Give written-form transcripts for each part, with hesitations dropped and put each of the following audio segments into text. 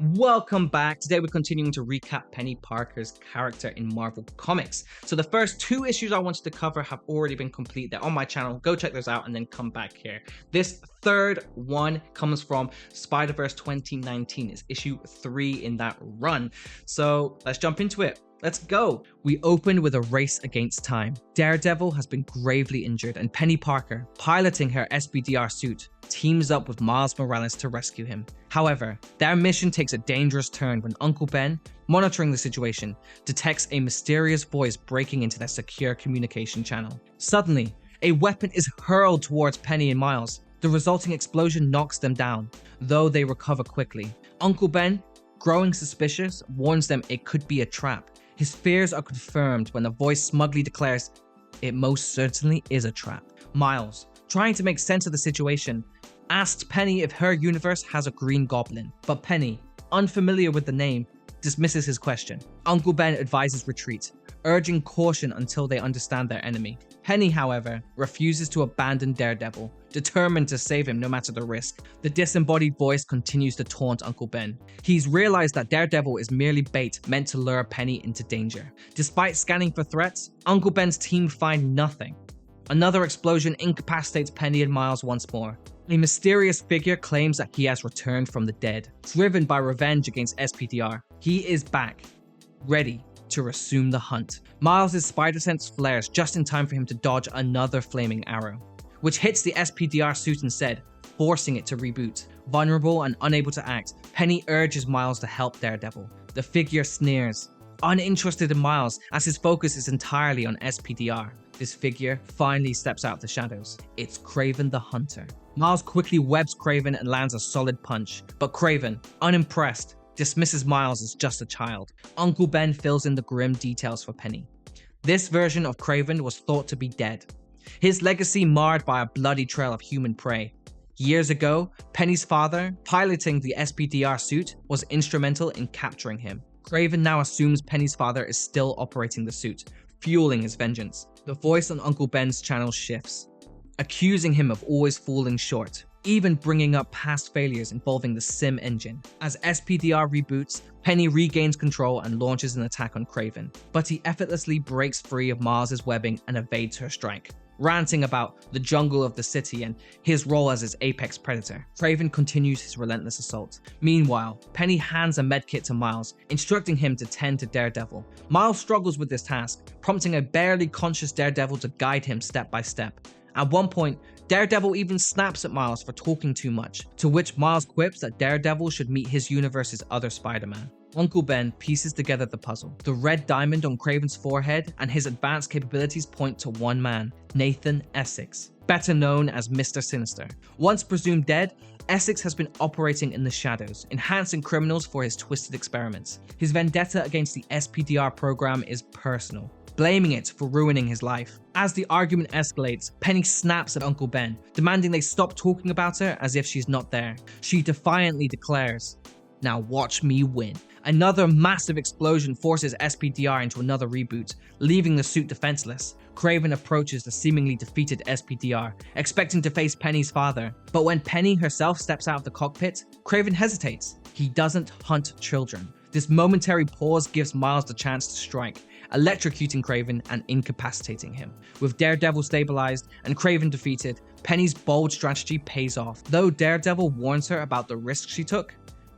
Welcome back. Today we're continuing to recap Peni Parker's character in Marvel Comics. So the first two issues I wanted to cover have already been complete. They're on my channel. Go check those out and then come back here. This third one comes from Spiderverse 2019. It's issue 3 in that run. So let's jump into it. Let's go. We open with a race against time. Daredevil has been gravely injured and Peni Parker, piloting her SBDR suit, teams up with Miles Morales to rescue him. However, their mission takes a dangerous turn when Uncle Ben, monitoring the situation, detects a mysterious voice breaking into their secure communication channel. Suddenly, a weapon is hurled towards Peni and Miles. The resulting explosion knocks them down, though they recover quickly. Uncle Ben, growing suspicious, warns them it could be a trap. His fears are confirmed when the voice smugly declares, "It most certainly is a trap." Miles, trying to make sense of the situation, asked Peni if her universe has a green goblin, but Peni, unfamiliar with the name, dismisses his question. Uncle Ben advises retreat, urging caution until they understand their enemy. Peni, however, refuses to abandon Daredevil, determined to save him no matter the risk. The disembodied voice continues to taunt Uncle Ben. He's realized that Daredevil is merely bait meant to lure Peni into danger. Despite scanning for threats, Uncle Ben's team find nothing. Another explosion incapacitates Peni and Miles once more. A mysterious figure claims that he has returned from the dead, driven by revenge against SPDR. He is back, ready to resume the hunt. Miles' spider sense flares just in time for him to dodge another flaming arrow, which hits the SPDR suit instead, forcing it to reboot. Vulnerable and unable to act, Peni urges Miles to help Daredevil. The figure sneers, uninterested in Miles as his focus is entirely on SPDR. This figure finally steps out of the shadows. It's Kraven the Hunter. Miles quickly webs Kraven and lands a solid punch, but Kraven, unimpressed, dismisses Miles as just a child. Uncle Ben fills in the grim details for Peni. This version of Kraven was thought to be dead, his legacy marred by a bloody trail of human prey. Years ago, Peni's father, piloting the SPDR suit, was instrumental in capturing him. Kraven now assumes Peni's father is still operating the suit, fueling his vengeance. The voice on Uncle Ben's channel shifts, accusing him of always falling short, even bringing up past failures involving the Sim engine. As SPDR reboots, Peni regains control and launches an attack on Kraven, but he effortlessly breaks free of Miles' webbing and evades her strike. Ranting about the jungle of the city and his role as its apex predator, Kraven continues his relentless assault. Meanwhile, Peni hands a medkit to Miles, instructing him to tend to Daredevil. Miles struggles with this task, prompting a barely conscious Daredevil to guide him step by step. At one point, Daredevil even snaps at Miles for talking too much, to which Miles quips that Daredevil should meet his universe's other Spider-Man. Uncle Ben pieces together the puzzle. The red diamond on Kraven's forehead and his advanced capabilities point to one man, Nathan Essex, better known as Mister Sinister. Once presumed dead, Essex has been operating in the shadows, enhancing criminals for his twisted experiments. His vendetta against the SPDR program is personal, blaming it for ruining his life. As the argument escalates, Peni snaps at Uncle Ben, demanding they stop talking about her as if she's not there. She defiantly declares, "Now watch me win." Another massive explosion forces SPDR into another reboot, leaving the suit defenseless. Kraven approaches the seemingly defeated SPDR, expecting to face Peni's father. But when Peni herself steps out of the cockpit, Kraven hesitates. He doesn't hunt children. This momentary pause gives Miles the chance to strike, electrocuting Kraven and incapacitating him. With Daredevil stabilized and Kraven defeated, Peni's bold strategy pays off. Though Daredevil warns her about the risk she took,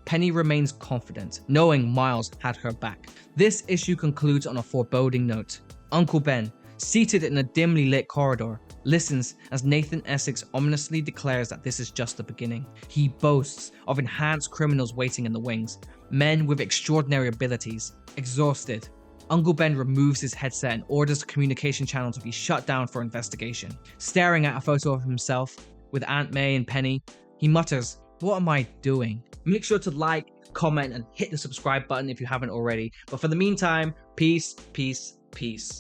Peni remains confident, knowing Miles had her back. This issue concludes on a foreboding note. Uncle Ben, seated in a dimly lit corridor, listens as Nathan Essex ominously declares that this is just the beginning. He boasts of enhanced criminals waiting in the wings, men with extraordinary abilities. Exhausted, Uncle Ben removes his headset and orders the communication channel to be shut down for investigation. Staring at a photo of himself with Aunt May and Peni, he mutters, "What am I doing?" Make sure to like, comment, and hit the subscribe button if you haven't already. But for the meantime, peace, peace, peace.